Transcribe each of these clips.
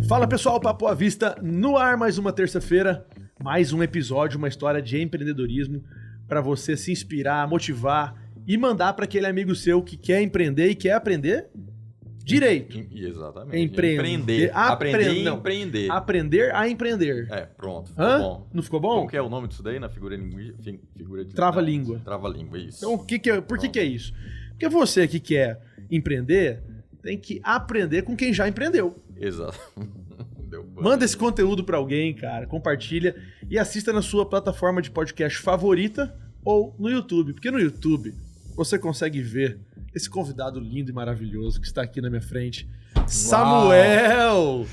Fala pessoal, Papo à Vista no ar, mais uma terça-feira, mais um episódio, uma história de empreendedorismo para você se inspirar, motivar e mandar para aquele amigo seu que quer empreender e quer aprender direito. Exatamente. Empreender. Aprender e empreender. Aprender a empreender. Pronto. Ficou bom. Não ficou bom? Como que é o nome disso daí na figura de Trava-língua. Trava-língua, isso. Então, por que é isso? Porque você que quer empreender tem que aprender com quem já empreendeu. Exato. Manda esse conteúdo para alguém, cara, compartilha e assista na sua plataforma de podcast favorita ou no YouTube, porque no YouTube você consegue ver esse convidado lindo e maravilhoso que está aqui na minha frente, Samuel,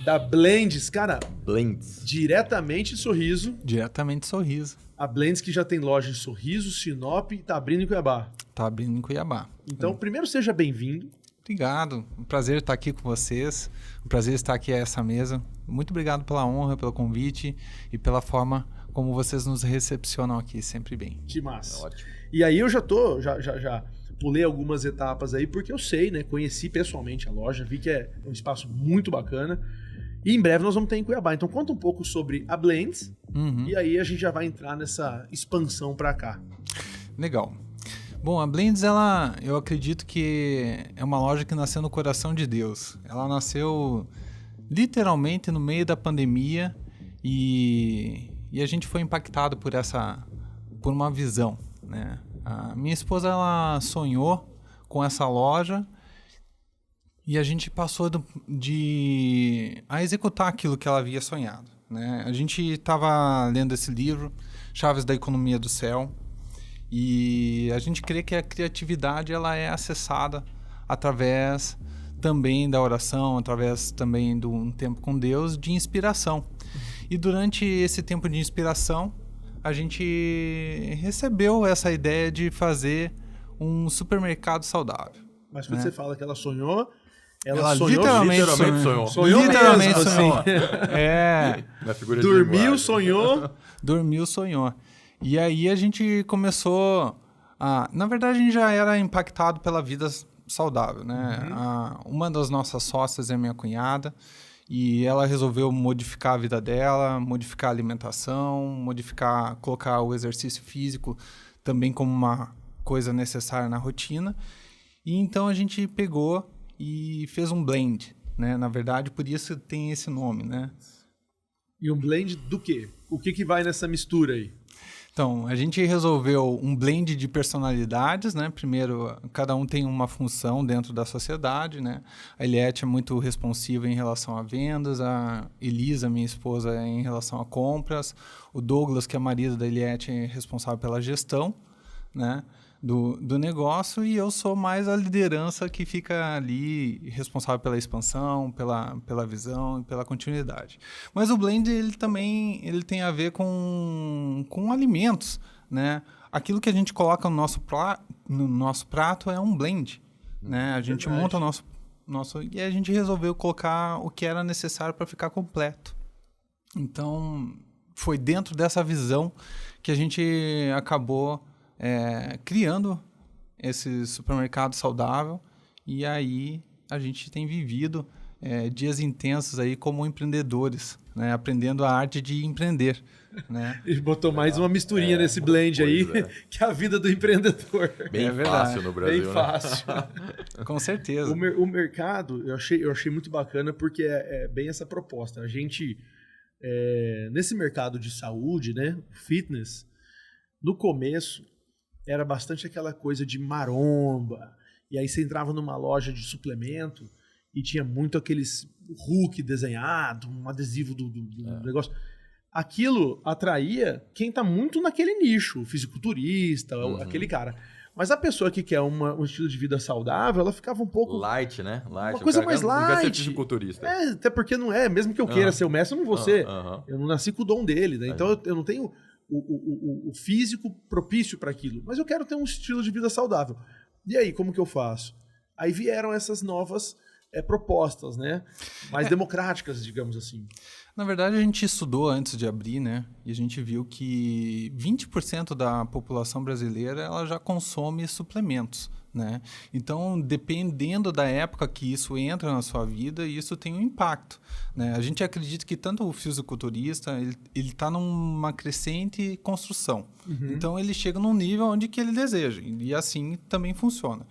da Blends, cara. Blends. Diretamente de Sorriso. Diretamente de Sorriso. A Blends que já tem loja em Sorriso, Sinop e tá abrindo em Cuiabá. Tá abrindo em Cuiabá. Então, primeiro seja bem-vindo. Obrigado. Um prazer estar aqui com vocês. Um prazer estar aqui a essa mesa. Muito obrigado pela honra, pelo convite e pela forma como vocês nos recepcionam aqui, sempre bem. Que massa. Ótimo. E aí eu já pulei algumas etapas aí, porque eu sei, né? Conheci pessoalmente a loja, vi que é um espaço muito bacana. E em breve nós vamos ter em Cuiabá. Então conta um pouco sobre a Blends e aí a gente já vai entrar nessa expansão para cá. Legal. Bom, a Blends, eu acredito que é uma loja que nasceu no coração de Deus. Ela nasceu literalmente no meio da pandemia e a gente foi impactado por uma visão, né? A minha esposa, ela sonhou com essa loja e a gente passou a executar aquilo que ela havia sonhado, né? A gente estava lendo esse livro, Chaves da Economia do Céu, e a gente crê que a criatividade ela é acessada através também da oração, através também de um tempo com Deus, de inspiração. E durante esse tempo de inspiração, a gente recebeu essa ideia de fazer um supermercado saudável. Mas quando você fala que ela sonhou, ela sonhou literalmente sonhou. Sonhou Literalmente mesmo, sonhou. assim. Na figura de Dormiu, linguagem. sonhou. Dormiu, sonhou. E aí a gente começou na verdade, a gente já era impactado pela vida saudável, né? Uma das nossas sócias é minha cunhada e ela resolveu modificar a vida dela, modificar a alimentação, colocar o exercício físico também como uma coisa necessária na rotina. E então a gente pegou e fez um blend, né? Na verdade, por isso tem esse nome, né? E um blend do quê? O que vai nessa mistura aí? Então, a gente resolveu um blend de personalidades, né? Primeiro, cada um tem uma função dentro da sociedade, né? A Eliette é muito responsiva em relação a vendas, a Elisa, minha esposa, é em relação a compras, o Douglas, que é marido da Eliette, é responsável pela gestão, né? Do negócio, e eu sou mais a liderança que fica ali responsável pela expansão, pela visão e pela continuidade. Mas o blend ele tem a ver com alimentos, né? Aquilo que a gente coloca no nosso prato é um blend, né? A gente monta o nosso e a gente resolveu colocar o que era necessário para ficar completo. Então foi dentro dessa visão que a gente acabou criando esse supermercado saudável, e aí a gente tem vivido dias intensos aí como empreendedores, né? Aprendendo a arte de empreender, né? Ele botou mais uma misturinha nesse blend aí, que é a vida do empreendedor. Bem fácil no Brasil, bem fácil. Com certeza. O mercado, eu achei muito bacana porque é bem essa proposta. A gente, nesse mercado de saúde, né, fitness, no começo, era bastante aquela coisa de maromba. E aí você entrava numa loja de suplemento e tinha muito aqueles Hulk desenhado, um adesivo do negócio. Aquilo atraía quem tá muito naquele nicho, o fisiculturista, aquele cara. Mas a pessoa que quer um estilo de vida saudável, ela ficava um pouco... Light, né? Light. Uma coisa mais light. Não quer ser fisiculturista. Até porque não é. Mesmo que eu queira ser o mestre, eu não vou ser. Eu não nasci com o dom dele, né? Então eu não tenho o físico propício para aquilo. Mas eu quero ter um estilo de vida saudável. E aí, como que eu faço? Aí vieram essas novas propostas, né? Mais democráticas, digamos assim. Na verdade, a gente estudou antes de abrir, né? E a gente viu que 20% da população brasileira ela já consome suplementos, né? Então, dependendo da época que isso entra na sua vida, isso tem um impacto, né? A gente acredita que tanto o fisiculturista, ele está numa crescente construção. Então, ele chega num nível onde que ele deseja, e assim também funciona.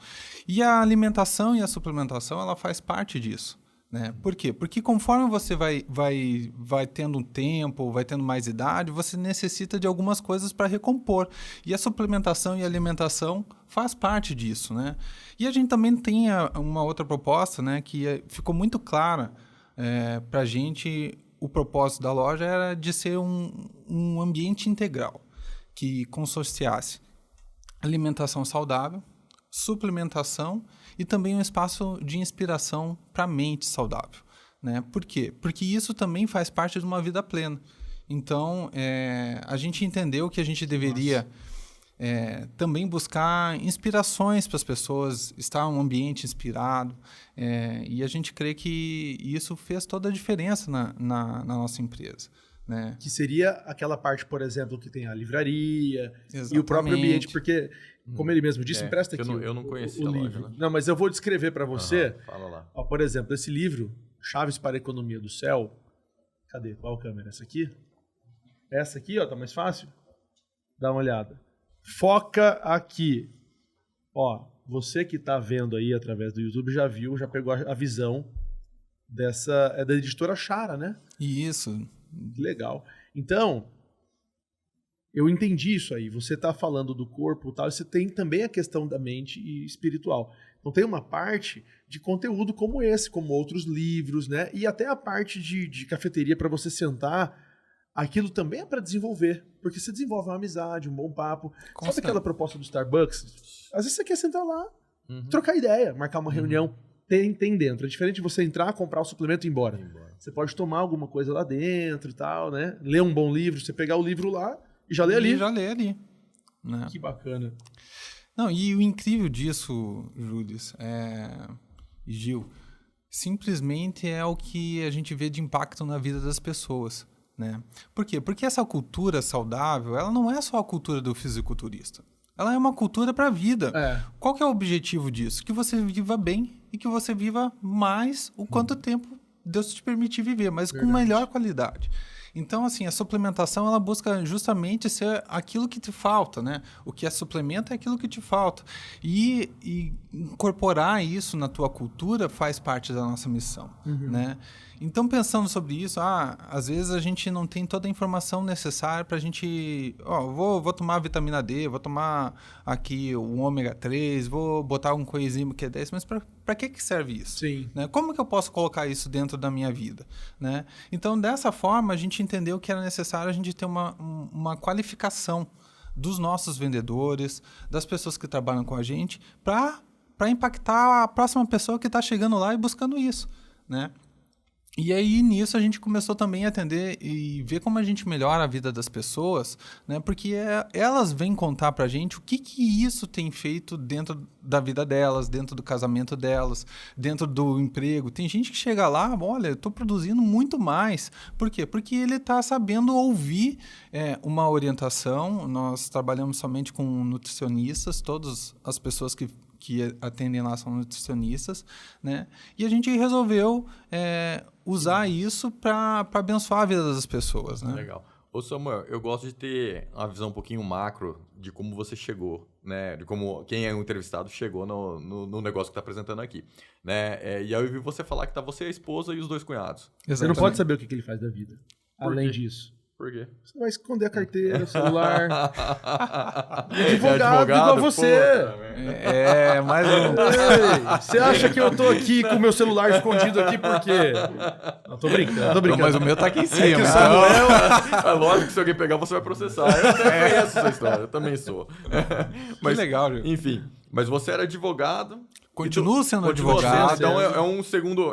E a alimentação e a suplementação, ela faz parte disso. Né? Por quê? Porque conforme você vai tendo um tempo, vai tendo mais idade, você necessita de algumas coisas para recompor. E a suplementação e a alimentação faz parte disso. Né? E a gente também tem uma outra proposta, né, que ficou muito clara para a gente. O propósito da loja era de ser um ambiente integral, que consorciasse alimentação saudável, suplementação e também um espaço de inspiração para a mente saudável. Né? Por quê? Porque isso também faz parte de uma vida plena. Então, a gente entendeu que a gente deveria também buscar inspirações para as pessoas, estar em um ambiente inspirado, e a gente crê que isso fez toda a diferença na nossa empresa. Né? Que seria aquela parte, por exemplo, que tem a livraria. Exatamente. E o próprio ambiente, porque, como ele mesmo disse, empresta aqui eu não conheci o a livro. loja, né? Não, mas eu vou descrever para você. Fala lá. Ó, por exemplo, esse livro, Chaves para a Economia do Céu. Cadê? Qual câmera? Essa aqui? Essa aqui, ó, tá mais fácil? Dá uma olhada. Foca aqui. Ó, você que tá vendo aí através do YouTube já viu, já pegou a visão dessa... É da editora Chara, né? Isso. Que legal. Então, eu entendi isso aí. Você está falando do corpo e tal, e você tem também a questão da mente e espiritual. Então tem uma parte de conteúdo como esse, como outros livros, né? E até a parte de cafeteria para você sentar, aquilo também é para desenvolver. Porque você desenvolve uma amizade, um bom papo. Sabe aquela proposta do Starbucks? Às vezes você quer sentar lá, trocar ideia, marcar uma reunião. Tem dentro. É diferente de você entrar, comprar o suplemento e ir embora. Você pode tomar alguma coisa lá dentro e tal, né? Ler um bom livro, você pegar o livro lá e já lê ali. E já lê ali. Né? Que bacana. Não, e o incrível disso, Júlio e Gil, simplesmente é o que a gente vê de impacto na vida das pessoas. Né? Por quê? Porque essa cultura saudável, ela não é só a cultura do fisiculturista. Ela é uma cultura para a vida. Qual que é o objetivo disso? Que você viva bem e que você viva mais o quanto tempo Deus te permitir viver, mas com melhor qualidade. Então, assim, a suplementação, ela busca justamente ser aquilo que te falta, né? O que é suplemento é aquilo que te falta. E incorporar isso na tua cultura faz parte da nossa missão, né? Então, pensando sobre isso, às vezes a gente não tem toda a informação necessária para a gente... vou tomar vitamina D, vou tomar aqui o ômega 3, vou botar um coenzima Q10, mas para que serve isso? Sim. Né? Como que eu posso colocar isso dentro da minha vida? Né? Então, dessa forma, a gente entendeu que era necessário a gente ter uma qualificação dos nossos vendedores, das pessoas que trabalham com a gente, para impactar a próxima pessoa que está chegando lá e buscando isso, né? E aí, nisso, a gente começou também a atender e ver como a gente melhora a vida das pessoas, né? Porque elas vêm contar pra gente o que isso tem feito dentro da vida delas, dentro do casamento delas, dentro do emprego. Tem gente que chega lá, olha, eu tô produzindo muito mais. Por quê? Porque ele está sabendo ouvir uma orientação. Nós trabalhamos somente com nutricionistas, todas as pessoas que atendem lá são nutricionistas, né? E a gente resolveu usar isso para abençoar a vida das pessoas, né? Legal. Ô Samuel, eu gosto de ter uma visão um pouquinho macro de como você chegou, né? De como quem é o entrevistado chegou no negócio que está apresentando aqui, né? E aí eu vi você falar que tá você, a esposa e os 2 cunhados. Você não pode saber o que ele faz da vida, além disso. Por quê? Você vai esconder a carteira, o celular. Advogado igual você. Mais um. Ei, você acha que eu tô aqui com o meu celular escondido aqui por quê? Não, tô brincando. Mas o meu tá aqui em cima. É que o Samuel... É lógico que se alguém pegar, você vai processar. Eu conheço essa história, eu também sou. Mas, que legal, viu? Enfim, mas você era advogado. Continuo sendo advogado. Então é um segundo...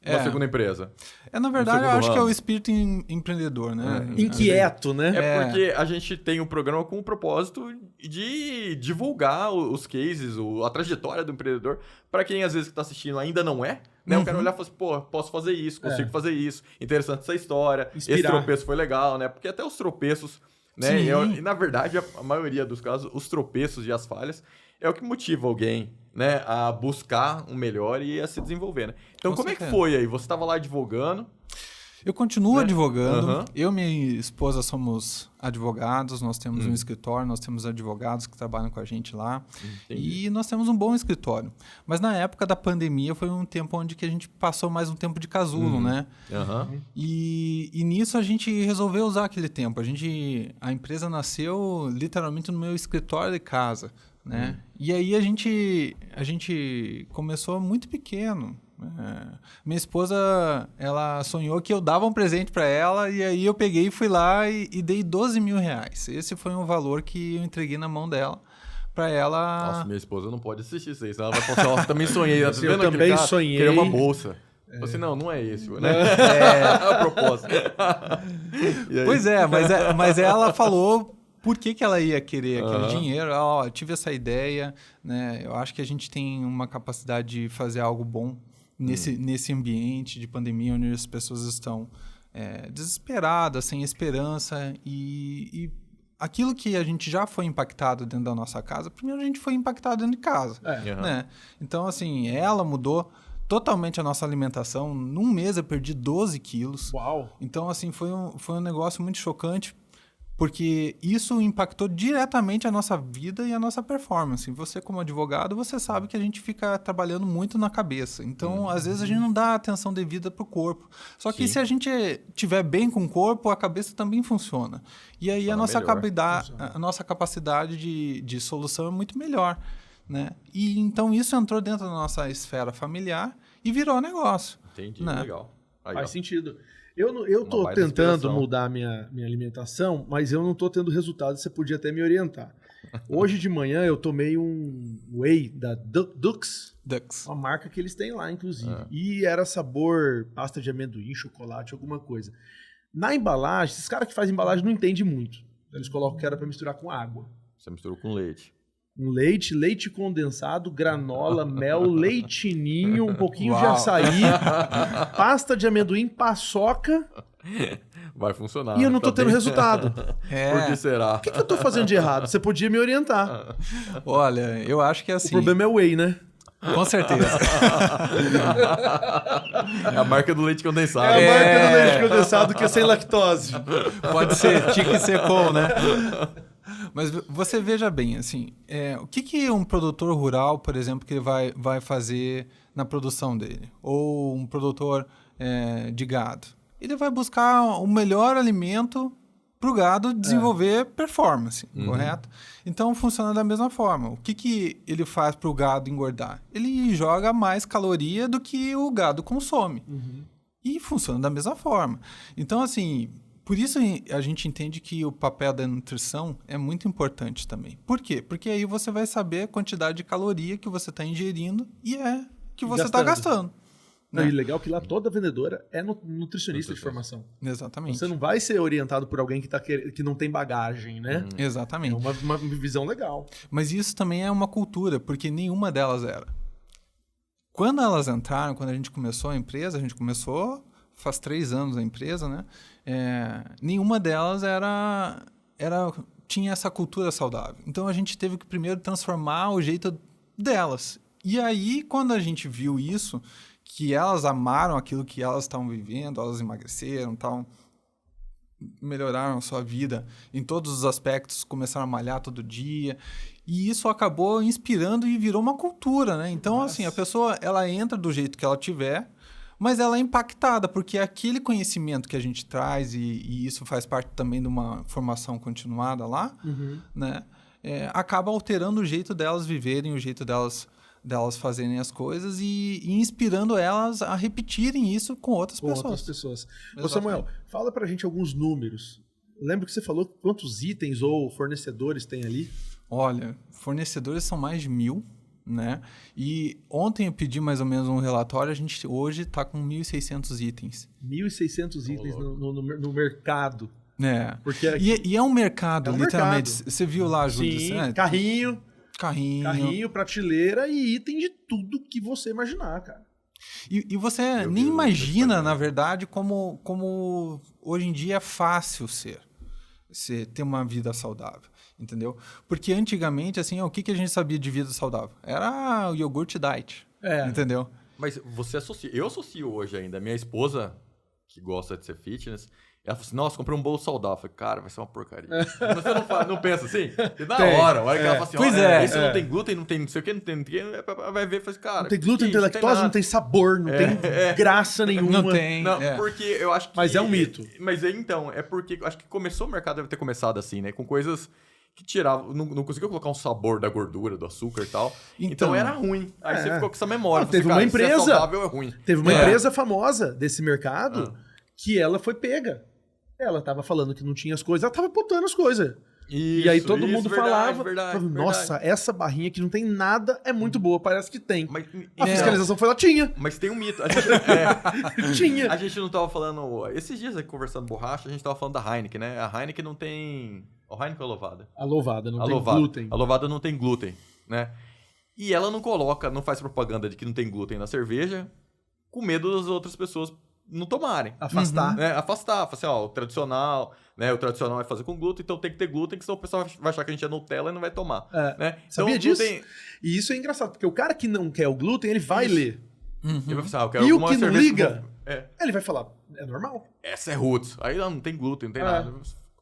Uma segunda empresa. Na verdade, eu acho que é o espírito empreendedor, né? Inquieto, né? Porque a gente tem um programa com o propósito de divulgar os cases, a trajetória do empreendedor, para quem às vezes que está assistindo ainda não é, né? Eu quero olhar e falar assim, posso fazer isso, consigo fazer isso, interessante essa história, Inspirar. Esse tropeço foi legal, né? Porque até os tropeços, né? E na verdade, a maioria dos casos, os tropeços e as falhas, é o que motiva alguém, né, a buscar um melhor e a se desenvolver, né? Então, Com como certeza. é que foi aí? Você estava lá advogando, Eu continuo né? advogando. Aham. Eu e minha esposa somos advogados. Nós temos um escritório, nós temos advogados que trabalham com a gente lá. Entendi. E nós temos um bom escritório. Mas na época da pandemia foi um tempo onde que a gente passou mais um tempo de casulo, né? Aham. E nisso a gente resolveu usar aquele tempo. A empresa nasceu literalmente no meu escritório de casa, né? E aí a gente começou muito pequeno. Minha esposa, ela sonhou que eu dava um presente para ela e aí eu peguei e fui lá e dei 12 mil reais. Esse foi um valor que eu entreguei na mão dela para ela. Nossa, minha esposa não pode assistir isso aí, senão ela vai falar assim, ó, também sonhei. Tá Eu vendo aquele também cara? sonhei. Queria uma bolsa. Eu falei assim, não é esse, né? A proposta. E aí? Pois é, mas ela falou por que ela ia querer aquele dinheiro. Ó, eu tive essa ideia, né? Eu acho que a gente tem uma capacidade de fazer algo bom nesse ambiente de pandemia onde as pessoas estão desesperadas, sem esperança e aquilo que a gente já foi impactado dentro da nossa casa, primeiro a gente foi impactado dentro de casa, Aham. né? Então, assim, ela mudou totalmente a nossa alimentação. Num mês eu perdi 12 quilos. Uau! Então, assim, foi um negócio muito chocante, porque isso impactou diretamente a nossa vida e a nossa performance. Você, como advogado, você sabe que a gente fica trabalhando muito na cabeça. Então, às vezes, a gente não dá atenção devida para o corpo. Só que Sim. se a gente estiver bem com o corpo, a cabeça também funciona. E aí a Funciona nossa, a nossa capacidade de solução é muito melhor, né? E então isso entrou dentro da nossa esfera familiar e virou negócio. Entendi, né? legal. Aí, Faz ó. sentido. Eu Uma tô baita tentando inspiração. mudar minha alimentação, mas eu não tô tendo resultado. Você podia até me orientar. Hoje de manhã eu tomei um whey da Dux, Dux. uma marca que eles têm lá, inclusive. E era sabor pasta de amendoim, chocolate, alguma coisa. Na embalagem, esses caras que fazem embalagem não entendem muito. Eles colocam que era para misturar com água. Você misturou com leite. Um leite condensado, granola, mel, leitinho, um pouquinho de Uau. açaí, pasta de amendoim, paçoca, Vai funcionar. e eu não tô tá tendo bem. resultado. Por que será? O que eu tô fazendo de errado? Você podia me orientar. Olha, eu acho que é assim. O problema é o whey, né? Com certeza. É a marca do leite condensado. É a marca do leite condensado que é sem lactose. Pode ser, tique secou, né? Mas você veja bem, assim, o que um produtor rural, por exemplo, que ele vai fazer na produção dele? Ou um produtor de gado? Ele vai buscar o melhor alimento para o gado desenvolver performance, correto? Então, funciona da mesma forma. O que ele faz para o gado engordar? Ele joga mais caloria do que o gado consome. E funciona da mesma forma. Então, assim, por isso a gente entende que o papel da nutrição é muito importante também. Por quê? Porque aí você vai saber a quantidade de caloria que você está ingerindo e que você está gastando. Não, Né? e legal que lá toda vendedora é nutricionista de formação. Exatamente. Você não vai ser orientado por alguém que não tem bagagem, né? É Exatamente. uma visão legal. Mas isso também é uma cultura, porque nenhuma delas era. Quando elas entraram, quando a gente começou a empresa, faz 3 anos a empresa, né? Nenhuma delas tinha essa cultura saudável. Então a gente teve que primeiro transformar o jeito delas. E aí, quando a gente viu isso, que elas amaram aquilo que elas estavam vivendo, elas emagreceram, melhoraram a sua vida em todos os aspectos, começaram a malhar todo dia, e isso acabou inspirando e virou uma cultura, né? Então, assim, a pessoa, ela entra do jeito que ela tiver, mas ela é impactada, porque aquele conhecimento que a gente traz, e isso faz parte também de uma formação continuada lá, né? Acaba alterando o jeito delas viverem, o jeito delas fazerem as coisas e inspirando elas a repetirem isso com outras pessoas. Ô Samuel, fala pra gente alguns números. Lembra que você falou quantos itens ou fornecedores tem ali? Olha, fornecedores são mais de 1.000, né? E ontem eu pedi mais ou menos um relatório, a gente hoje está com 1.600 itens. 1.600 itens no mercado. Porque E é um mercado, literalmente. mercado. Você viu lá, Júlio? Sim, carrinho, prateleira e item de tudo que você imaginar, cara. E você nem imagina, na verdade, como hoje em dia é fácil ser. você ter uma vida saudável, entendeu? Porque antigamente, assim, o que a gente sabia de vida saudável? Era o iogurte diet, entendeu? Mas você associa... Eu associo hoje ainda. Minha esposa, que gosta de ser fitness, ela falou assim, nossa, comprei um bolo saudável. Eu falei, cara, vai ser uma porcaria. Mas você não pensa assim? E na hora que ela fala assim, esse não tem glúten, não tem não sei o que, não tem vai ver e fala assim, cara... Não tem glúten, não tem lactose, não tem sabor, não tem graça nenhuma. Não tem. Não, porque eu acho que... Mas é um mito. Mas então, é porque eu acho que começou o mercado, deve ter começado assim, né? Com coisas que tiravam... Não conseguiu colocar um sabor da gordura, do açúcar e tal. Então era ruim. Aí você ficou com essa memória. Teve uma empresa... Se é saudável, é ruim. Teve uma empresa famosa desse mercado que ela foi pega. Ela tava falando que não tinha as coisas, ela tava botando as coisas. E aí todo mundo falava, nossa, essa barrinha que não tem nada é muito boa, parece que tem. Mas, a fiscalização foi lá, tinha. Mas tem um mito. Tinha. A gente não tava falando... Esses dias aqui, conversando borracha, a gente tava falando da Heineken, né? A Heineken não tem... A Heineken ou a Louvada? A Louvada não tem glúten. A Louvada não tem glúten, né? E ela não faz propaganda de que não tem glúten na cerveja, com medo das outras pessoas não tomarem. Afastar. Né? Afastar. Fala assim, ó, o tradicional vai fazer com glúten, então tem que ter glúten, que senão o pessoal vai achar que a gente é Nutella e não vai tomar. Né? Sabia então, disso? E isso é engraçado, porque o cara que não quer o glúten, ele vai ler. Ele vai falar, eu quero e o que não liga, com... ele vai falar, é normal. Essa é roots. Aí não tem glúten, não tem nada.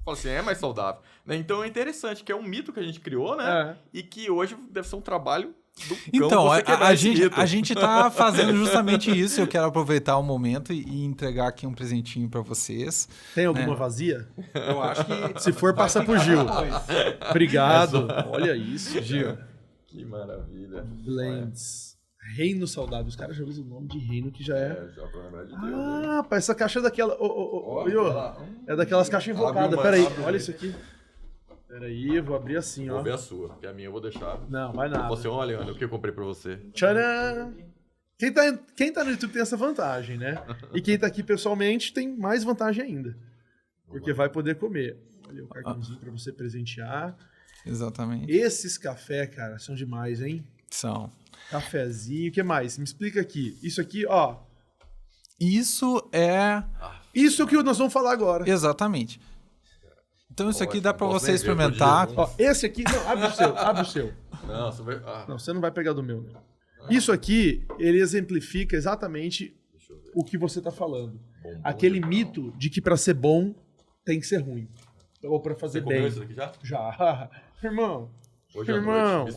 Fala assim, é mais saudável. Né? Então é interessante, que é um mito que a gente criou, né? E que hoje deve ser um trabalho... Então, a gente tá fazendo justamente isso. Eu quero aproveitar o momento e entregar aqui um presentinho para vocês. Tem alguma vazia? Eu acho que... Se for, passa pro Gil. Obrigado. Olha isso, Gil. Que maravilha. Blends. Reino Saudável. Os caras já usam o nome de reino que já é... já pra lembrar de Deus. Pá, essa caixa é daquela... é daquelas caixas invocadas. Peraí, olha isso aqui. Peraí, eu vou abrir assim, ó. Vou ver a sua, porque a minha eu vou deixar. Não, vai nada. Você olha o que eu comprei pra você. Tcharam! Quem tá no YouTube tem essa vantagem, né? E quem tá aqui pessoalmente tem mais vantagem ainda. Porque vai poder comer. Olha o cartãozinho pra você presentear. Exatamente. Esses café, cara, são demais, hein? São. Cafezinho, o que mais? Me explica aqui. Isso aqui, ó. Isso é... Isso é o que nós vamos falar agora. Exatamente. Então isso aqui dá pra você experimentar. Ó, esse aqui... Não, abre o seu. Não, você vai... Não, você não vai pegar do meu. Isso aqui, ele exemplifica exatamente o que você tá falando. Aquele mito de que pra ser bom, tem que ser ruim. Ou pra fazer você bem. Você comeu isso aqui já? Já. Irmão, Hoje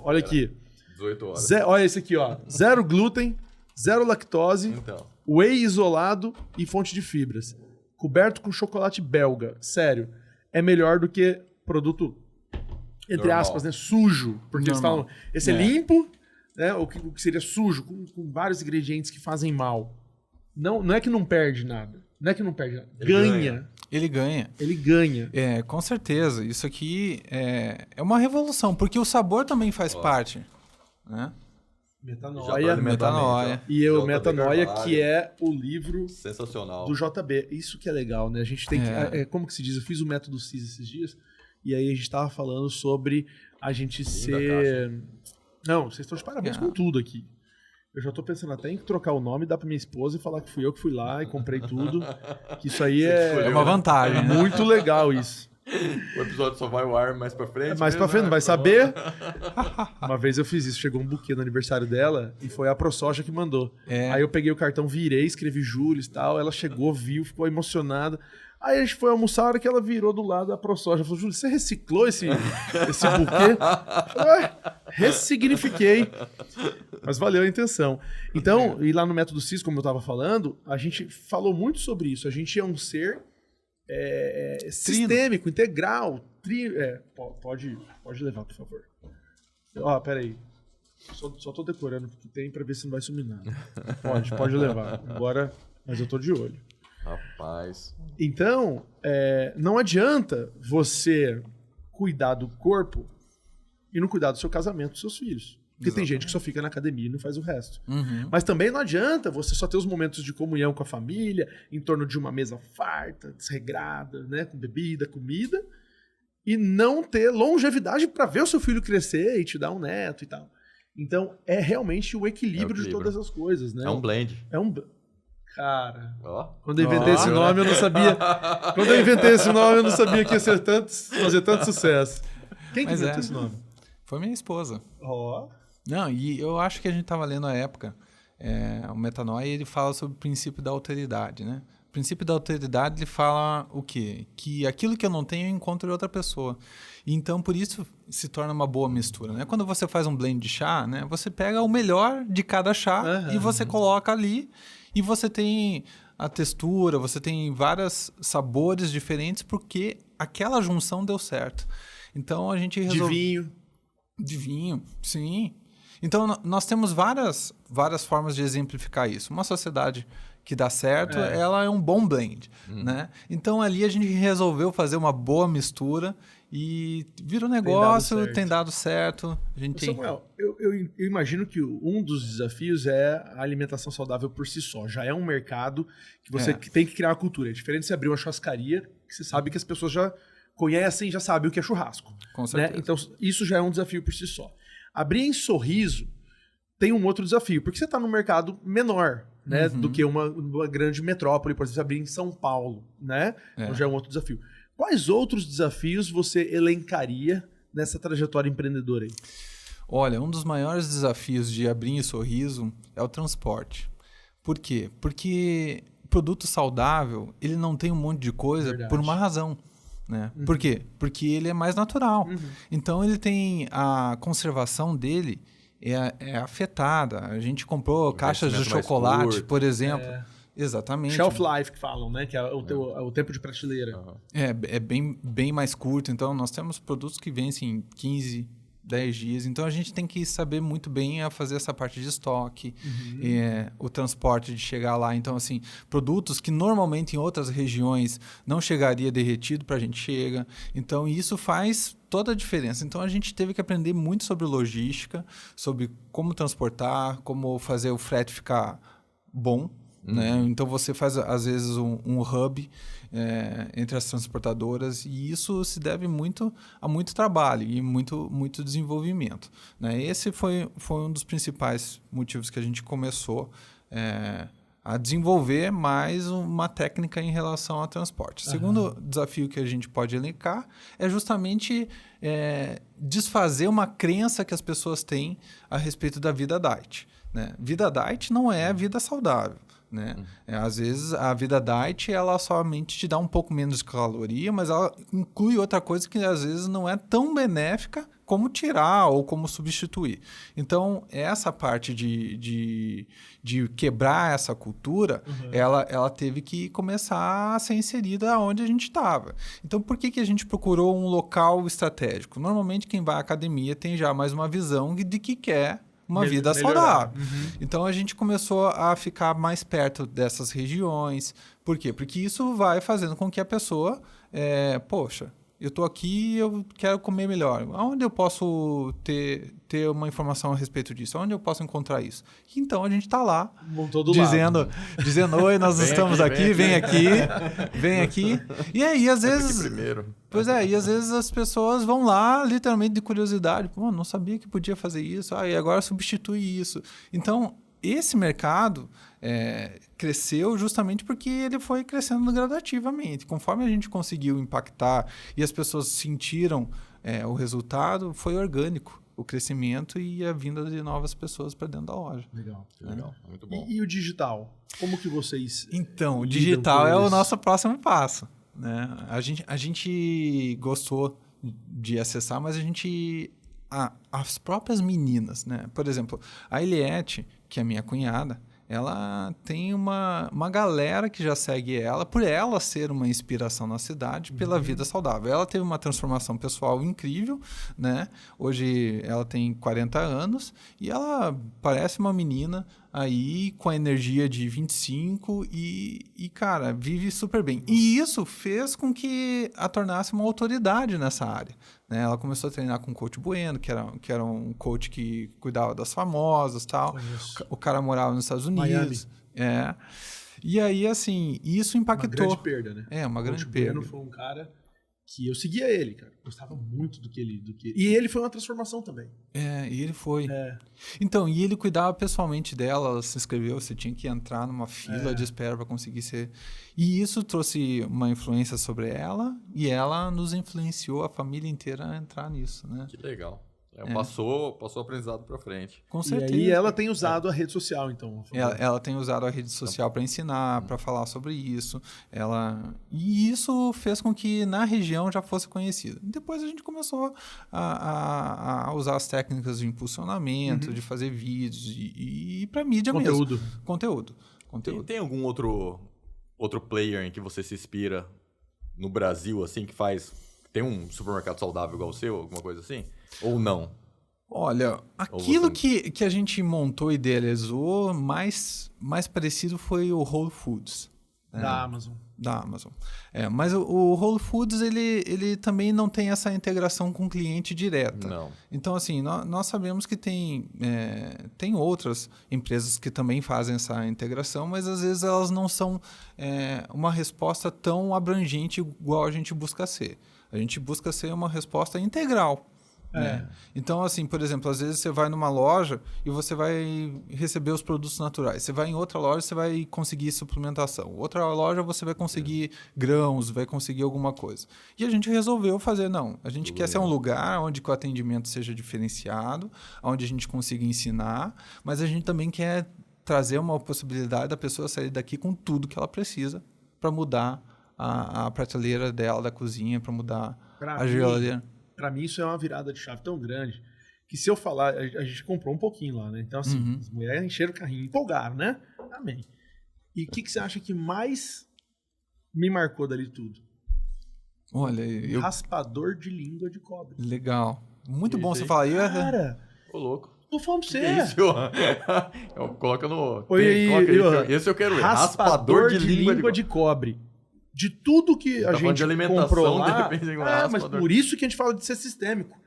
olha aqui. 18 horas. Olha esse aqui, ó. 0 glúten, 0 lactose, whey isolado e fonte de fibras. Coberto com chocolate belga. Sério. É melhor do que produto, entre aspas, né, sujo. Porque eles falam, esse é limpo, né, o que seria sujo, com vários ingredientes que fazem mal. Não é que não perde nada. Não é que não perde nada. Ele ganha. Ele ganha. É, com certeza. Isso aqui é uma revolução, porque o sabor também faz parte. Né? Metanoia. E o Metanoia, que é o livro sensacional do JB. Isso que é legal, né? A gente tem que... como que se diz? Eu fiz o método CIS esses dias, e aí a gente tava falando sobre a gente ser... Não, vocês estão de parabéns com tudo aqui. Eu já tô pensando até em trocar o nome, dar pra minha esposa e falar que fui eu que fui lá e comprei tudo. Que isso aí é uma vantagem. É muito legal isso. O episódio só vai ao ar mais pra frente. Mais pra frente, não vai saber. Uma vez eu fiz isso, chegou um buquê no aniversário dela e foi a ProSoja que mandou. Aí eu peguei o cartão, virei, escrevi Júlio e tal. Ela chegou, viu, ficou emocionada. Aí a gente foi almoçar, a hora que ela virou do lado da ProSoja, falou, Júlio, você reciclou esse buquê? Eu falei, ressignifiquei. Mas valeu a intenção. Então, e lá no Método CIS, como eu tava falando, a gente falou muito sobre isso. A gente é um ser sistêmico, integral. Pode levar, por favor. Ó, peraí. Só tô decorando o que tem pra ver se não vai sumir nada. Pode levar. Agora, mas eu tô de olho. Rapaz. Então, não adianta você cuidar do corpo e não cuidar do seu casamento, dos seus filhos. Porque tem gente que só fica na academia e não faz o resto. Mas também não adianta você só ter os momentos de comunhão com a família, em torno de uma mesa farta, desregrada, né, com bebida, comida, e não ter longevidade para ver o seu filho crescer e te dar um neto e tal. Então, é realmente o equilíbrio de todas as coisas, né? É um blend. Cara, Ó. quando eu inventei esse nome, eu não sabia. Quando eu inventei esse nome, eu não sabia que ia ser fazer tanto sucesso. Quem que Mas inventou esse nome? Foi minha esposa. Ó. Não, e eu acho que a gente estava lendo à época, o Metanoia, ele fala sobre o princípio da alteridade, né? O princípio da alteridade, ele fala o quê? Que aquilo que eu não tenho, eu encontro em outra pessoa. Então, por isso, se torna uma boa mistura, né? Quando você faz um blend de chá, né? Você pega o melhor de cada chá e você coloca ali e você tem a textura, você tem vários sabores diferentes porque aquela junção deu certo. Então, a gente resolveu... De vinho. De vinho, sim. Então, nós temos várias formas de exemplificar isso. Uma sociedade que dá certo, ela é um bom blend, né? Então, ali a gente resolveu fazer uma boa mistura e vira um negócio, tem dado certo. A gente Samuel, eu imagino que um dos desafios é a alimentação saudável por si só. Já é um mercado que você tem que criar uma cultura. É diferente de você abrir uma churrascaria, que você sabe que as pessoas já conhecem, já sabem o que é churrasco. Com certeza. Né? Então, isso já é um desafio por si só. Abrir em Sorriso tem um outro desafio, porque você está num mercado menor, né, do que uma grande metrópole, por exemplo, abrir em São Paulo, né? Então já é um outro desafio. Quais outros desafios você elencaria nessa trajetória empreendedora aí? Olha, um dos maiores desafios de abrir em Sorriso é o transporte. Por quê? Porque produto saudável, ele não tem um monte de coisa por uma razão. Né? Por quê? Porque ele é mais natural. Então, ele tem a conservação dele é afetada. A gente comprou caixas de chocolate, por exemplo. Exatamente. Shelf life que falam, né? Que é o tempo de prateleira. É bem mais curto. Então, nós temos produtos que vencem em 15, 10 dias. Então, a gente tem que saber muito bem a fazer essa parte de estoque, o transporte de chegar lá. Então, assim, produtos que normalmente em outras regiões não chegaria derretido, para a gente chega. Então, isso faz toda a diferença. Então, a gente teve que aprender muito sobre logística, sobre como transportar, como fazer o frete ficar bom. Né? Então, você faz, às vezes, um hub entre as transportadoras e isso se deve muito a muito trabalho e muito desenvolvimento. Né? Esse foi um dos principais motivos que a gente começou a desenvolver mais uma técnica em relação ao transporte. O segundo desafio que a gente pode elencar é justamente desfazer uma crença que as pessoas têm a respeito da vida diet. Né? Vida diet não é vida saudável. Né? Às vezes a vida diet ela somente te dá um pouco menos de caloria, mas ela inclui outra coisa que às vezes não é tão benéfica como tirar ou como substituir. Então, essa parte de quebrar essa cultura, ela teve que começar a ser inserida onde a gente estava. Então, por que a gente procurou um local estratégico? Normalmente, quem vai à academia tem já mais uma visão de que quer uma vida saudável. Então, a gente começou a ficar mais perto dessas regiões. Por quê? Porque isso vai fazendo com que a pessoa... poxa, eu estou aqui e eu quero comer melhor. Onde eu posso ter uma informação a respeito disso? Onde eu posso encontrar isso? Então, a gente está lá dizendo, oi, nós estamos aqui, vem aqui. E aí, às vezes... primeiro. Pois é, e às vezes as pessoas vão lá, literalmente de curiosidade. Pô, não sabia que podia fazer isso. E agora substitui isso. Então, esse mercado cresceu justamente porque ele foi crescendo gradativamente. Conforme a gente conseguiu impactar e as pessoas sentiram o resultado, foi orgânico o crescimento e a vinda de novas pessoas para dentro da loja. Legal. Muito bom. E o digital? Como que vocês... Então, o digital é o nosso próximo passo. Né? A gente gostou de acessar, mas a gente... As próprias meninas, né? Por exemplo, a Eliette, que é minha cunhada, ela tem uma galera que já segue ela, por ela ser uma inspiração na cidade, pela vida saudável. Ela teve uma transformação pessoal incrível, né? Hoje ela tem 40 anos e ela parece uma menina aí com a energia de 25 e cara, vive super bem. E isso fez com que a tornasse uma autoridade nessa área. Né? Ela começou a treinar com o coach Bueno, que era um coach que cuidava das famosas e tal. O cara morava nos Estados Unidos. Miami. E aí, assim, isso impactou. Uma grande perda, né? Uma grande perda. Foi um cara que eu seguia ele, cara. Gostava muito do que ele... E ele foi uma transformação também. E ele foi. Então, e ele cuidava pessoalmente dela, ela se inscreveu, você tinha que entrar numa fila de espera para conseguir ser... E isso trouxe uma influência sobre ela, e ela nos influenciou, a família inteira, a entrar nisso, né? Que legal. Passou o aprendizado para frente. Com certeza. E aí ela tem usado a rede social, então. Ela tem usado a rede social para ensinar, para falar sobre isso. E isso fez com que na região já fosse conhecido. Depois a gente começou a usar as técnicas de impulsionamento, de fazer vídeos e para mídia mesmo. Conteúdo. Tem algum outro player em que você se inspira no Brasil, assim, que faz... Tem um supermercado saudável igual o seu, alguma coisa assim? Ou não? Olha, aquilo que a gente montou e idealizou, mais parecido foi o Whole Foods. Da Amazon. Mas o Whole Foods, ele também não tem essa integração com o cliente direta. Não. Então, assim, nós sabemos que tem outras empresas que também fazem essa integração, mas às vezes elas não são uma resposta tão abrangente igual a gente busca ser. A gente busca ser uma resposta integral. Né? Então, assim, por exemplo, às vezes você vai numa loja e você vai receber os produtos naturais. Você vai em outra loja, você vai conseguir suplementação. Outra loja, você vai conseguir grãos, vai conseguir alguma coisa. E a gente resolveu fazer, não. A gente quer ser um lugar onde o atendimento seja diferenciado, onde a gente consiga ensinar, mas a gente também quer trazer uma possibilidade da pessoa sair daqui com tudo que ela precisa para mudar a prateleira dela, da cozinha, para mudar a geladeira. Pra mim, isso é uma virada de chave tão grande que se eu falar... A gente comprou um pouquinho lá, né? Então, assim, as mulheres encheram o carrinho, empolgaram, né? Amém. E o que você acha que mais me marcou dali tudo? Olha, Raspador de língua de cobre. Legal. Muito bom Isso você falar. Cara... Ô, louco. Tô falando pra você. Que isso? Coloca no... Esse eu quero ver. Raspador de língua de cobre. De tudo que a gente comprou lá. Mas por isso que a gente fala de ser sistêmico.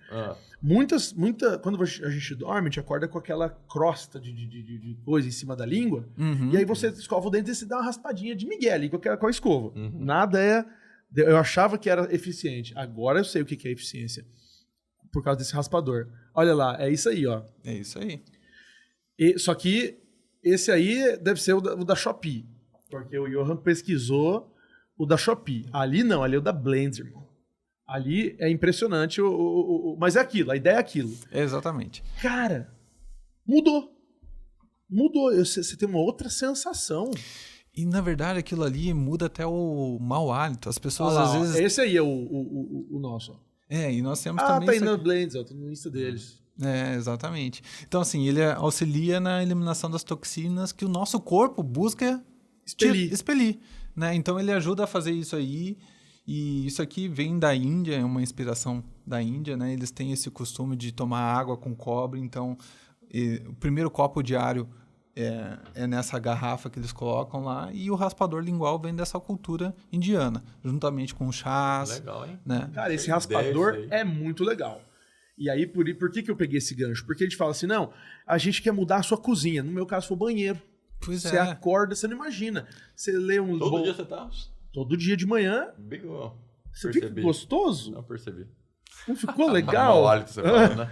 Quando a gente dorme, a gente acorda com aquela crosta de coisa em cima da língua. E aí você escova o dente e você dá uma raspadinha de Miguel ali com a escova. Nada é... Eu achava que era eficiente. Agora eu sei o que é eficiência. Por causa desse raspador. Olha lá, é isso aí, ó. É isso aí. Só que esse aí deve ser o da Shopee. Porque o Johan pesquisou o da Shopee. Ali não, ali é o da Blends, irmão. Ali é impressionante, mas é aquilo, a ideia é aquilo. Exatamente. Cara, mudou. Mudou, você tem uma outra sensação. E, na verdade, aquilo ali muda até o mau hálito. As pessoas, às vezes... Esse aí é o nosso, ó. E nós temos também... tá aí no Blends, ó, tô no Insta deles. Exatamente. Então, assim, ele auxilia na eliminação das toxinas que o nosso corpo busca expelir. Né? Então, ele ajuda a fazer isso aí. E isso aqui vem da Índia, é uma inspiração da Índia, né? Eles têm esse costume de tomar água com cobre. Então, o primeiro copo diário é nessa garrafa que eles colocam lá. E o raspador lingual vem dessa cultura indiana, juntamente com chás. Legal, hein? Né? Cara, esse raspador é muito legal. E aí, por que eu peguei esse gancho? Porque a gente fala assim, não, a gente quer mudar a sua cozinha. No meu caso, foi o banheiro. Você acorda, você não imagina. Você lê um... Todo dia você tá? Todo dia de manhã. Você fica gostoso? Não percebi. Não ficou legal? Você fala, né?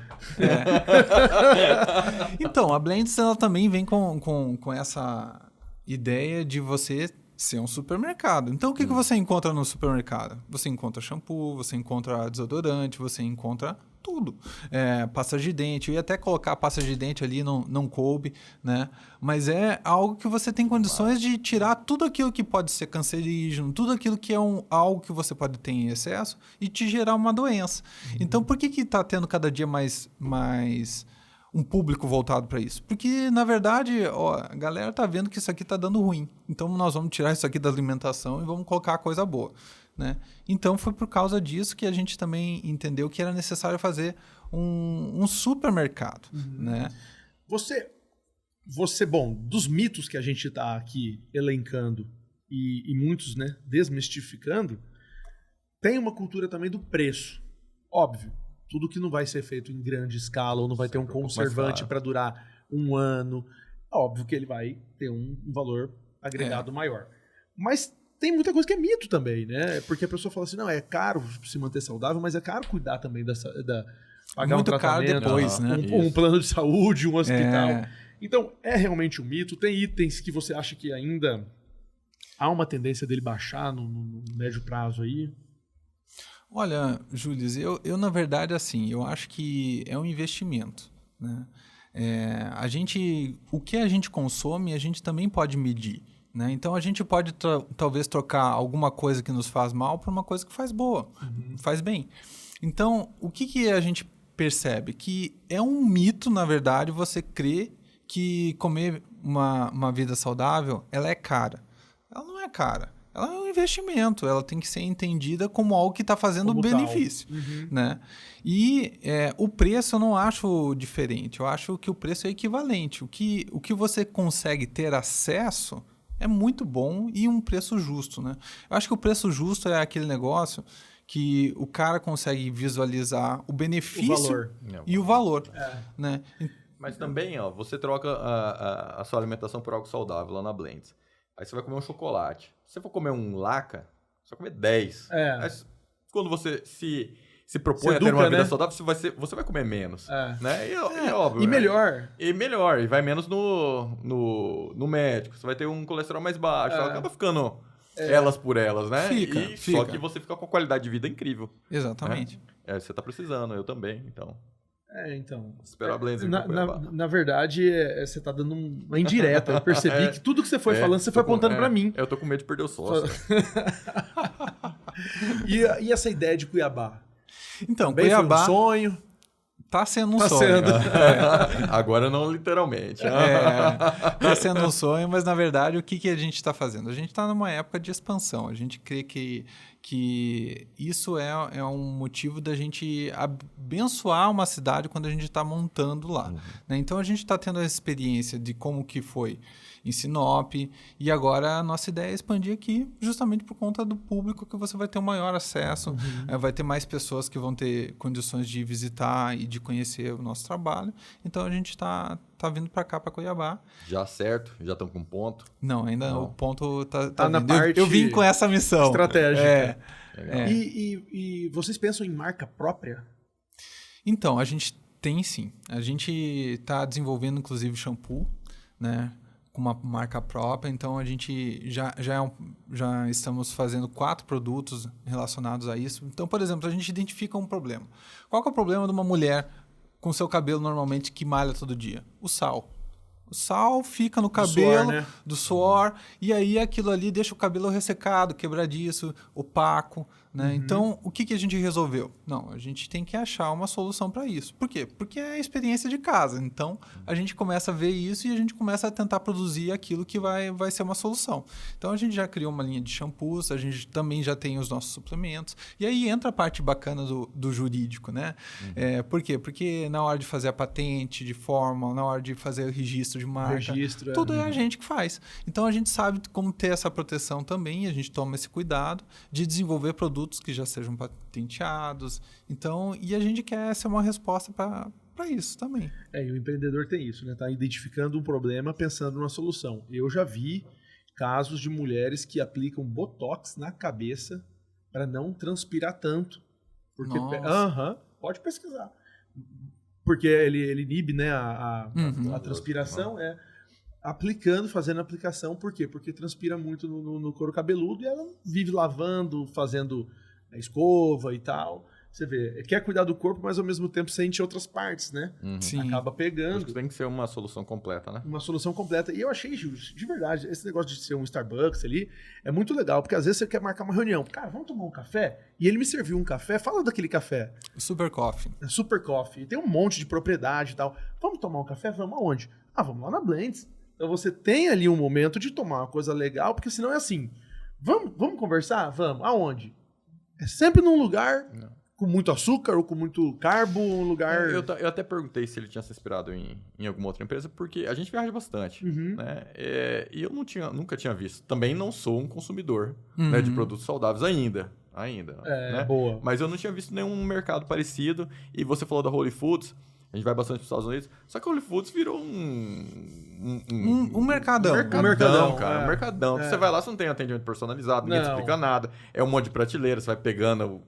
Então, a Blends ela também vem com essa ideia de você ser um supermercado. Então, o que você encontra no supermercado? Você encontra shampoo, você encontra desodorante, você encontra tudo. Pasta de dente. Eu ia até colocar a pasta de dente ali, não coube, né? Mas é algo que você tem condições de tirar tudo aquilo que pode ser cancerígeno, tudo aquilo que é algo que você pode ter em excesso e te gerar uma doença. Então, por que está tendo cada dia mais um público voltado para isso? Porque, na verdade, a galera tá vendo que isso aqui tá dando ruim. Então, nós vamos tirar isso aqui da alimentação e vamos colocar a coisa boa. Né? Então, foi por causa disso que a gente também entendeu que era necessário fazer um supermercado. Né? Você, bom, dos mitos que a gente está aqui elencando e muitos, né, desmistificando, tem uma cultura também do preço. Óbvio, tudo que não vai ser feito em grande escala ou não vai ter um conservante para durar um ano, óbvio que ele vai ter um valor agregado maior. Mas tem muita coisa que é mito também, né? Porque a pessoa fala assim, não, é caro se manter saudável, mas é caro cuidar também pagar Muito um caro tratamento, depois, né? um plano de saúde, um hospital. É. Então, é realmente um mito. Tem itens que você acha que ainda há uma tendência dele baixar no médio prazo aí? Olha, Júlio, eu na verdade, assim, eu acho que é um investimento, né? O que a gente consome, a gente também pode medir, né? Então, a gente pode talvez trocar alguma coisa que nos faz mal por uma coisa que faz boa, faz bem. Então, o que a gente percebe? Que é um mito, na verdade, você crer que comer uma vida saudável, ela é cara. Ela não é cara. Ela é um investimento, ela tem que ser entendida como algo que está fazendo Como benefício. Né? E o preço eu não acho diferente, eu acho que o preço é equivalente. O que você consegue ter acesso é muito bom e um preço justo. Né? Eu acho que o preço justo é aquele negócio que o cara consegue visualizar o benefício e o valor. Né? Mas também, ó, você troca a sua alimentação por algo saudável lá na Blends. Aí você vai comer um chocolate. Se você for comer um laca, você vai comer 10. Aí, quando você se propõe a ter uma vida saudável, você vai comer menos. Né? E óbvio. E melhor. E melhor. E vai menos no médico. Você vai ter um colesterol mais baixo. Acaba ficando elas por elas, né? Fica. Só que você fica com a qualidade de vida incrível. Exatamente. Né? Você tá precisando, eu também, então. Então. Esperar a Blends vir na verdade, você tá dando uma indireta. Eu percebi que tudo que você foi falando, você foi apontando pra mim. Eu tô com medo de perder o sócio. E essa ideia de Cuiabá? Então, Também Cuiabá foi um sonho. Tá sendo um sonho. Agora não literalmente. Tá sendo um sonho, mas na verdade o que a gente está fazendo? A gente está numa época de expansão. A gente crê que isso é um motivo da gente abençoar uma cidade quando a gente está montando lá. Né? Então a gente está tendo a experiência de como que foi em Sinop e agora a nossa ideia é expandir aqui justamente por conta do público que você vai ter um maior acesso, vai ter mais pessoas que vão ter condições de visitar e de conhecer o nosso trabalho. Então a gente está vindo para cá, para Cuiabá. Já certo? Já estão com ponto? Não, ainda não. O ponto tá na vindo. parte Eu vim com essa missão. Estratégica. E vocês pensam em marca própria? Então, a gente tem sim. A gente está desenvolvendo, inclusive, shampoo, né? Com uma marca própria. Então, a gente já estamos fazendo 4 produtos relacionados a isso. Então, por exemplo, a gente identifica um problema. Qual que é o problema de uma mulher com seu cabelo normalmente que malha todo dia? O sal. O sal fica no cabelo, do suor, e aí aquilo ali deixa o cabelo ressecado, quebradiço, opaco. Né? Então, o que a gente resolveu? Não, a gente tem que achar uma solução para isso. Por quê? Porque é a experiência de casa. Então, a gente começa a ver isso e a gente começa a tentar produzir aquilo que vai ser uma solução. Então, a gente já criou uma linha de shampoos, a gente também já tem os nossos suplementos. E aí entra a parte bacana do jurídico, né? Por quê? Porque na hora de fazer a patente de forma, na hora de fazer o registro de marca, tudo é a gente que faz. Então, a gente sabe como ter essa proteção também e a gente toma esse cuidado de desenvolver produtos que já sejam patenteados. Então, e a gente quer ser uma resposta para isso também. E o empreendedor tem isso, né? Tá identificando um problema, pensando numa solução. Eu já vi casos de mulheres que aplicam botox na cabeça para não transpirar tanto. Porque pode pesquisar. Porque ele inibe, né, a transpiração, fazendo aplicação. Por quê? Porque transpira muito no couro cabeludo e ela vive lavando, fazendo escova e tal. Você vê, quer cuidar do corpo, mas ao mesmo tempo sente outras partes, né? Sim. Acaba pegando. Acho que tem que ser uma solução completa, né? Uma solução completa. E eu achei, de verdade, esse negócio de ser um Starbucks ali é muito legal, porque às vezes você quer marcar uma reunião. Cara, vamos tomar um café? E ele me serviu um café. Fala daquele café. Super Coffee. Super Coffee. Tem um monte de propriedade e tal. Vamos tomar um café? Vamos aonde? Vamos lá na Blends. Então você tem ali um momento de tomar uma coisa legal, porque senão é assim. Vamos conversar? Vamos. Aonde? É sempre num lugar com muito açúcar ou com muito carbo, um lugar... Eu até perguntei se ele tinha se inspirado em alguma outra empresa, porque a gente viaja bastante, né? E eu nunca tinha visto. Também não sou um consumidor, né, de produtos saudáveis ainda, né? Boa. Mas eu não tinha visto nenhum mercado parecido. E você falou da Whole Foods, a gente vai bastante para os Estados Unidos, só que a Whole Foods virou Um mercadão. Mercadão, cara. Um mercadão. É. Você vai lá, você não tem atendimento personalizado, ninguém te Não. explica nada. É um monte de prateleira, você vai pegando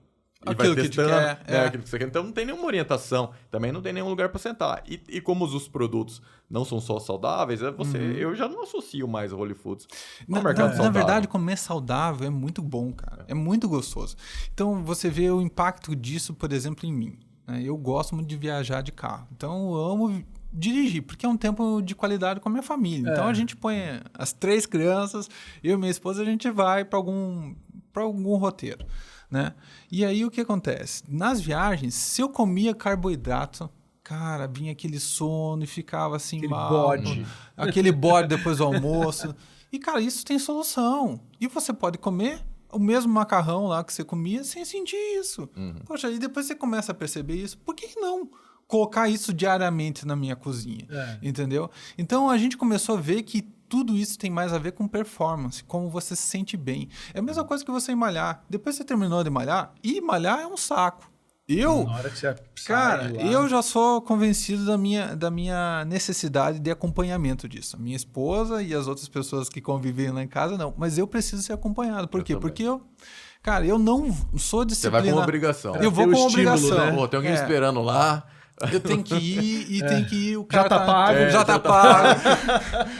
e Aquilo vai que te testando quer, aquilo que você quer. Então não tem nenhuma orientação, também não tem nenhum lugar para sentar. E como os produtos não são só saudáveis, eu já não associo mais a Whole Foods ao mercado saudável. Na verdade, comer saudável é muito bom, cara. É muito gostoso. Então, você vê o impacto disso, por exemplo, em mim. Né? Eu gosto muito de viajar de carro. Então, eu amo dirigir, porque é um tempo de qualidade com a minha família. Então, a gente põe as 3 crianças, eu e minha esposa, a gente vai para algum roteiro. Né? E aí, o que acontece? Nas viagens, se eu comia carboidrato, cara, vinha aquele sono e ficava assim Aquele mal. bode. Aquele bode depois do almoço. E, cara, isso tem solução. E você pode comer o mesmo macarrão lá que você comia sem sentir isso. Poxa, e depois você começa a perceber isso. Por que não colocar isso diariamente na minha cozinha? Entendeu? Então, a gente começou a ver que tudo isso tem mais a ver com performance, como você se sente bem. É a mesma coisa que você ir malhar. Depois você terminou de malhar, e malhar é um saco. Na hora que você Cara, sai lá. eu já sou convencido da minha necessidade de acompanhamento disso. Minha esposa e as outras pessoas que convivem lá em casa, não. Mas eu preciso ser acompanhado. Por quê? também. Porque eu não sou Você disciplina. vai com obrigação. Eu vou Tem o com estímulo, obrigação. né? Pô, tem alguém esperando lá. Eu tenho que ir e tem que ir. O Já cara tá pago. Já tá pago.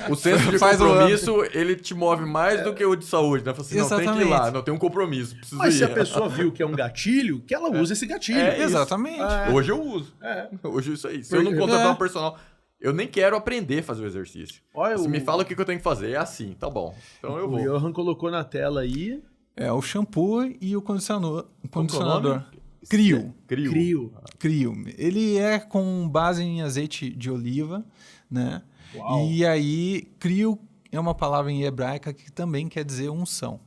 O senso de Faz o compromisso, ele te move mais do que o de saúde, né? Fala assim, não, tem que ir lá, Exatamente. não tem um compromisso, preciso Mas ir. se a pessoa viu que é um gatilho, que ela use esse gatilho. É isso. Exatamente. Hoje eu uso. Hoje é isso aí. Se eu não contratar um personal, eu nem quero aprender a fazer o exercício. Olha, Você me fala o que eu tenho que fazer, é assim, tá bom. Então eu O vou. Johan colocou na tela aí. É o shampoo e o condicionador. Como que é o nome? Crio. Crio. Crio. Ele é com base em azeite de oliva, né? Uau. E aí, crio é uma palavra em hebraica que também quer dizer unção.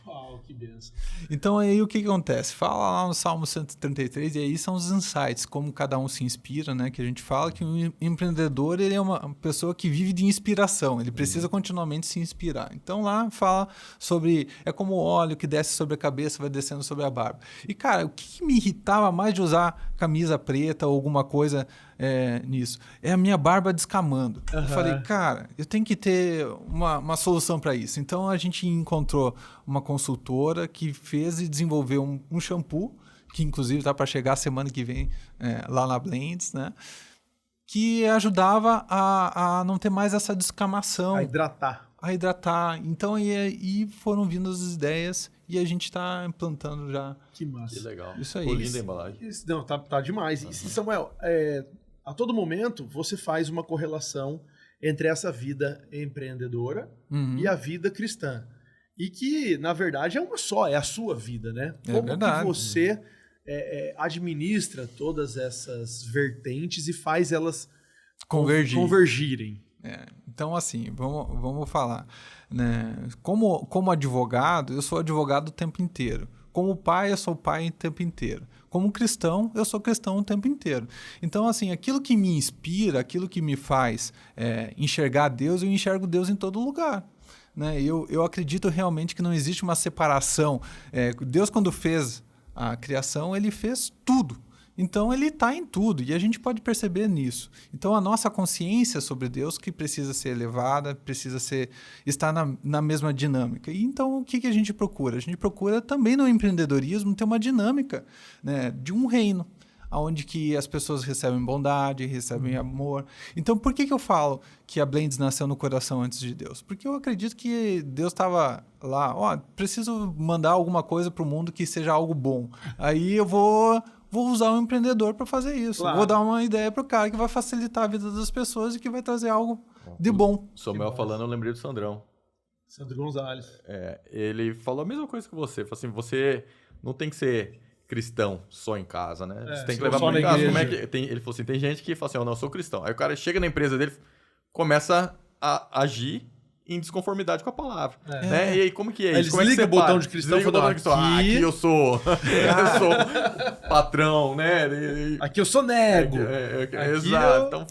Uau, que benção. Então, aí o que acontece? Fala lá no Salmo 133, e aí são os insights, como cada um se inspira, né? Que a gente fala que um empreendedor, ele é uma pessoa que vive de inspiração, ele precisa continuamente se inspirar. Então, lá fala sobre, é como o óleo que desce sobre a cabeça, vai descendo sobre a barba. E, cara, o que me irritava mais de usar camisa preta ou alguma coisa nisso? É a minha barba descamando. Eu falei, cara, eu tenho que ter uma solução para isso. Então, a gente encontrou uma consultora que fez e desenvolveu um shampoo, que inclusive está para chegar semana que vem lá na Blends, né? Que ajudava a não ter mais essa descamação. A hidratar. Então, e foram vindo as ideias e a gente está implantando já. Que massa. Que legal. Isso aí. Ficou linda a embalagem. Não, tá demais. E, Samuel, a todo momento você faz uma correlação entre essa vida empreendedora e a vida cristã. E que, na verdade, é uma só, é a sua vida, né? É Como verdade. que você administra todas essas vertentes e faz elas convergirem? Então, assim, vamos falar. Né? Como advogado, eu sou advogado o tempo inteiro. Como pai, eu sou pai o tempo inteiro. Como cristão, eu sou cristão o tempo inteiro. Então, assim, aquilo que me inspira, aquilo que me faz enxergar Deus, eu enxergo Deus em todo lugar. Né? Eu acredito realmente que não existe uma separação. Deus, quando fez a criação, ele fez tudo. Então, ele está em tudo e a gente pode perceber nisso. Então, a nossa consciência sobre Deus que precisa ser elevada, precisa estar na mesma dinâmica. E então, o que a gente procura? A gente procura também no empreendedorismo ter uma dinâmica, né, de um reino, onde que as pessoas recebem bondade, recebem amor. Então, por que eu falo que a Blends nasceu no coração antes de Deus? Porque eu acredito que Deus estava lá, preciso mandar alguma coisa para o mundo que seja algo bom. Aí eu vou usar um empreendedor para fazer isso. Claro. Vou dar uma ideia para o cara que vai facilitar a vida das pessoas e que vai trazer algo de bom. O Samuel falando, eu lembrei do Sandrão. Sandro Gonzalez. Ele falou a mesma coisa que você. Falou assim, você não tem que ser cristão só em casa, né? Você tem que levar para casa. Como é que ele falou assim, tem gente que fala assim, eu não sou cristão. Aí o cara chega na empresa dele, começa a agir em desconformidade com a palavra. Né? E aí, como que é isso? Ele desliga o botão de cristão e fala, aqui eu sou patrão, né? Aqui eu sou nego. Exato.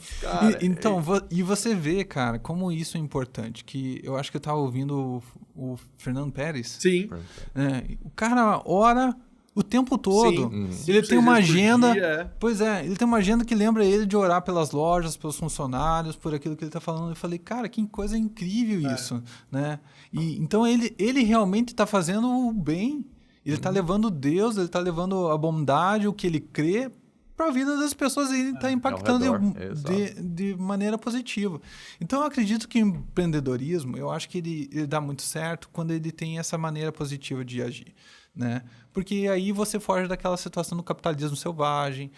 Então, cara, E você vê, cara, como isso é importante. Que eu acho que eu estava ouvindo o Fernando Pérez. Sim. O cara ora O tempo todo. Sim. Ele tem uma 5, 6 vezes por agenda. dia, Pois é, ele tem uma agenda que lembra ele de orar pelas lojas, pelos funcionários, por aquilo que ele está falando. Eu falei, cara, que coisa incrível isso, né? E, então ele realmente está fazendo o bem. Ele está levando Deus, ele está levando a bondade, o que ele crê para a vida das pessoas e ele está impactando de maneira positiva. Então eu acredito que o empreendedorismo, eu acho que ele dá muito certo quando ele tem essa maneira positiva de agir. Né? Porque aí você foge daquela situação do capitalismo selvagem,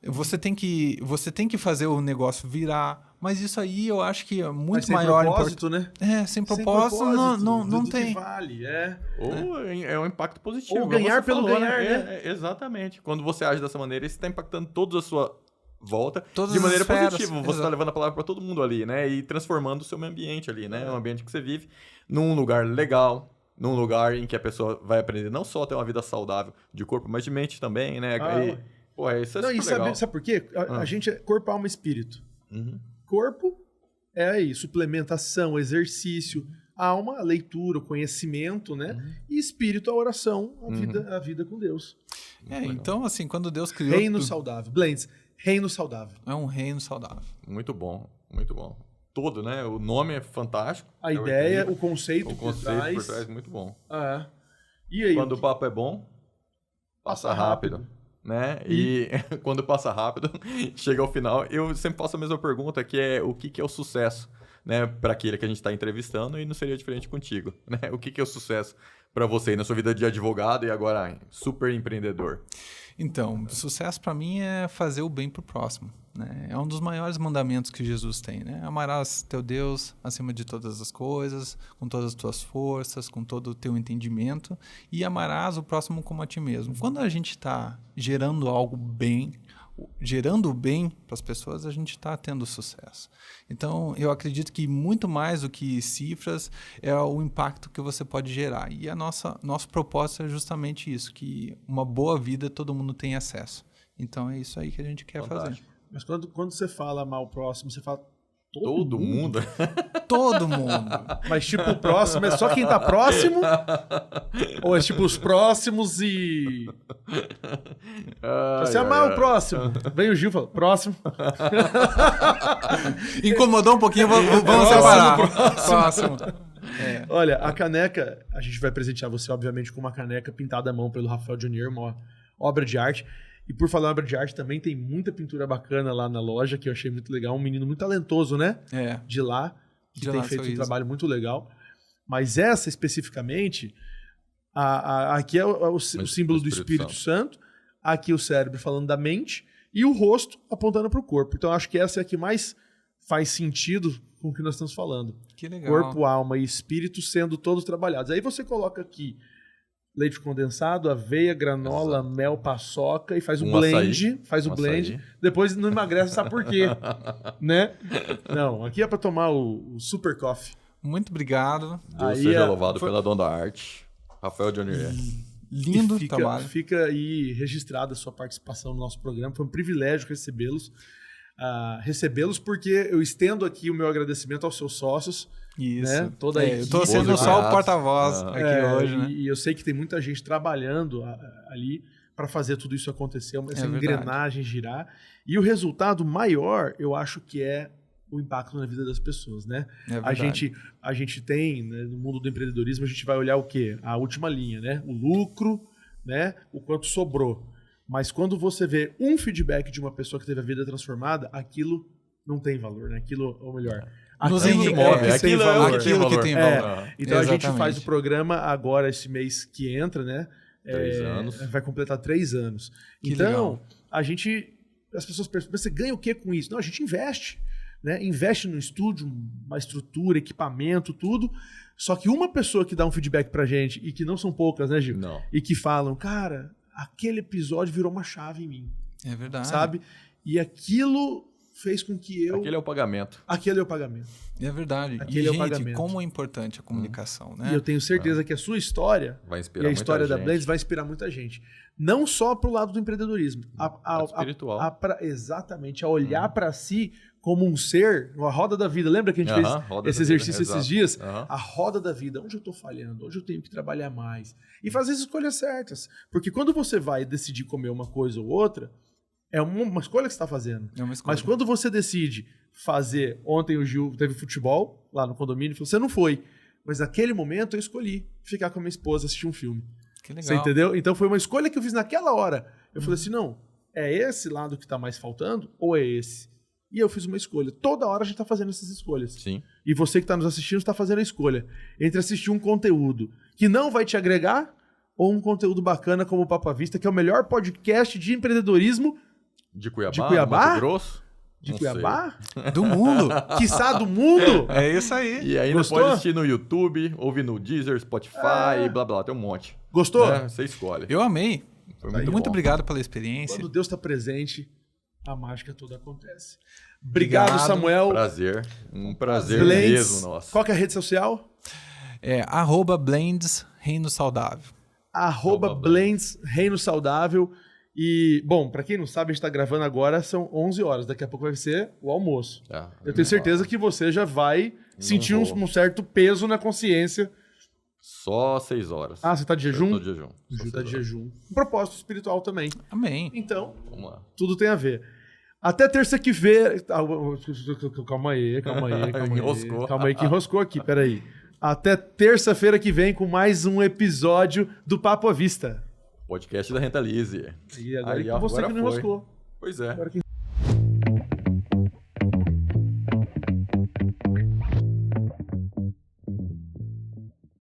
você tem que fazer o negócio virar, mas isso aí eu acho que é muito maior. Sem propósito, né? Sem propósito não tem. Que vale, Ou é um impacto positivo. Ou ganhar pelo ganhar, né? Exatamente. Quando você age dessa maneira, você está impactando toda a sua volta todas de maneira esferas, positiva. Você está levando a palavra para todo mundo ali, né? E transformando o seu meio ambiente ali, né? O ambiente que você vive num lugar legal, num lugar em que a pessoa vai aprender não só a ter uma vida saudável de corpo, mas de mente também, né? Isso é super legal. Sabe por quê? A gente é corpo, alma e espírito. Corpo é aí, suplementação, exercício. Alma, a leitura, o conhecimento, né? E espírito, a oração, a vida com Deus. Então, assim, quando Deus criou... Reino saudável. Blends, reino saudável. É um reino saudável. Muito bom, muito bom. Todo, né? O nome é fantástico. A ideia, o conceito por trás, muito bom. E aí? Quando o papo é bom, passa rápido. Né? E quando passa rápido, chega ao final, eu sempre faço a mesma pergunta, que é o que é o sucesso, né? Para aquele que a gente está entrevistando, e não seria diferente contigo, né? O que é o sucesso para você na sua vida de advogado e agora super empreendedor? Então, sucesso para mim é fazer o bem para o próximo. Né? É um dos maiores mandamentos que Jesus tem. Né? Amarás teu Deus acima de todas as coisas, com todas as tuas forças, com todo o teu entendimento, e amarás o próximo como a ti mesmo. Quando a gente está gerando algo bem, gerando o bem para as pessoas, a gente está tendo sucesso. Então, eu acredito que muito mais do que cifras é o impacto que você pode gerar. E nosso propósito é justamente isso, que uma boa vida todo mundo tem acesso. Então, é isso aí que a gente quer fazer. Mas quando você fala mal próximo, você fala todo mundo? Todo mundo. Mas tipo, o próximo é só quem tá próximo? Ou é tipo os próximos e... Você amar o próximo. Vem o Gil e fala, próximo. Incomodou um pouquinho, vamos separar. Próximo. Olha, a caneca, a gente vai presentear você, obviamente, com uma caneca pintada à mão pelo Rafael Junior, uma obra de arte. E por falar em obra de arte, também tem muita pintura bacana lá na loja, que eu achei muito legal. Um menino muito talentoso, né? De lá, que tem feito um trabalho muito legal. Mas essa, especificamente, aqui é o símbolo do Espírito Santo. Aqui o cérebro falando da mente. E o rosto apontando para o corpo. Então, acho que essa é a que mais faz sentido com o que nós estamos falando. Que legal. Corpo, alma e espírito sendo todos trabalhados. Aí você coloca aqui leite condensado, aveia, granola, mel, paçoca e faz o blend. Faz o blend. Depois não emagrece, sabe por quê? Né? Não, aqui é para tomar o super coffee. Muito obrigado. Deus seja louvado pela dona da arte. Rafael Junior. Lindo trabalho. Fica aí registrada a sua participação no nosso programa. Foi um privilégio recebê-los. Recebê-los porque eu estendo aqui o meu agradecimento aos seus sócios. Isso. Né? Toda a equipe. Eu estou sendo só o porta-voz aqui hoje. Né? E eu sei que tem muita gente trabalhando ali para fazer tudo isso acontecer, essa engrenagem girar. E o resultado maior, eu acho que é o impacto na vida das pessoas, né? A gente tem, né, no mundo do empreendedorismo, a gente vai olhar o quê? A última linha, né? O lucro, né? O quanto sobrou. Mas quando você vê um feedback de uma pessoa que teve a vida transformada, aquilo não tem valor, né? Aquilo, ou melhor, aquilo que tem valor. Então a gente faz o programa agora, esse mês que entra, né? 3 anos. Vai completar 3 anos. Que então, legal. As pessoas perguntam, você ganha o que com isso? Não, a gente investe. Né? Investe no estúdio, uma estrutura, equipamento, tudo. Só que uma pessoa que dá um feedback pra gente, e que não são poucas, né, Gil? Não. E que falam, cara, aquele episódio virou uma chave em mim. É verdade. Sabe? E aquilo fez com que eu... Aquele é o pagamento. Aquele é o pagamento. É verdade. Aquele é o pagamento. Como é importante a comunicação, né? E eu tenho certeza que a sua história vai inspirar e a história muita da Blends vai inspirar muita gente. Não só pro lado do empreendedorismo. Espiritual. Exatamente. A olhar para si como um ser, a roda da vida. Lembra que a gente fez esse exercício esses dias? A roda da vida. Onde eu tô falhando? Onde eu tenho que trabalhar mais? E fazer as escolhas certas. Porque quando você vai decidir comer uma coisa ou outra, é uma escolha que você está fazendo. É uma escolha. Mas quando você decide fazer... Ontem o Gil teve futebol lá no condomínio, você não foi. Mas naquele momento eu escolhi ficar com a minha esposa, assistir um filme. Que legal. Você entendeu? Então foi uma escolha que eu fiz naquela hora. Eu falei assim, não, é esse lado que tá mais faltando ou é esse? E eu fiz uma escolha. Toda hora a gente tá fazendo essas escolhas. Sim. E você que tá nos assistindo está fazendo a escolha entre assistir um conteúdo que não vai te agregar ou um conteúdo bacana como o Papo à Vista, que é o melhor podcast de empreendedorismo de Cuiabá, de Cuiabá? Mato Grosso. De Não Cuiabá? Do mundo. Quiçá do mundo? É isso aí. E ainda Gostou? pode assistir no YouTube, ouvir no Deezer, Spotify, blá blá, tem um monte. Gostou? Né? Você escolhe. Eu amei. Foi Muito bom. obrigado pela experiência. Quando Deus está presente, a mágica toda acontece. Obrigado, Samuel. Prazer. Um prazer Blends. mesmo, nossa. Qual que é a rede social? É @Blends Reino Saudável. @Blends Reino Saudável. E, bom, pra quem não sabe, a gente tá gravando agora, são 11 horas. Daqui a pouco vai ser o almoço. Eu tenho certeza que você já vai sentir um certo peso na consciência. Só 6 horas. Ah, você tá de jejum? Eu tô de jejum. O Só Gil tá 6 de horas. jejum. Um propósito espiritual também. Amém. Então, Vamos lá. tudo tem a ver. Até terça que vem... Calma aí. Enroscou. Calma aí que enroscou aqui, peraí. Até terça-feira que vem com mais um episódio do Papo à Vista. Podcast da Rentalize. E agora Aí, que você que não agora foi. enroscou. Pois é. Agora que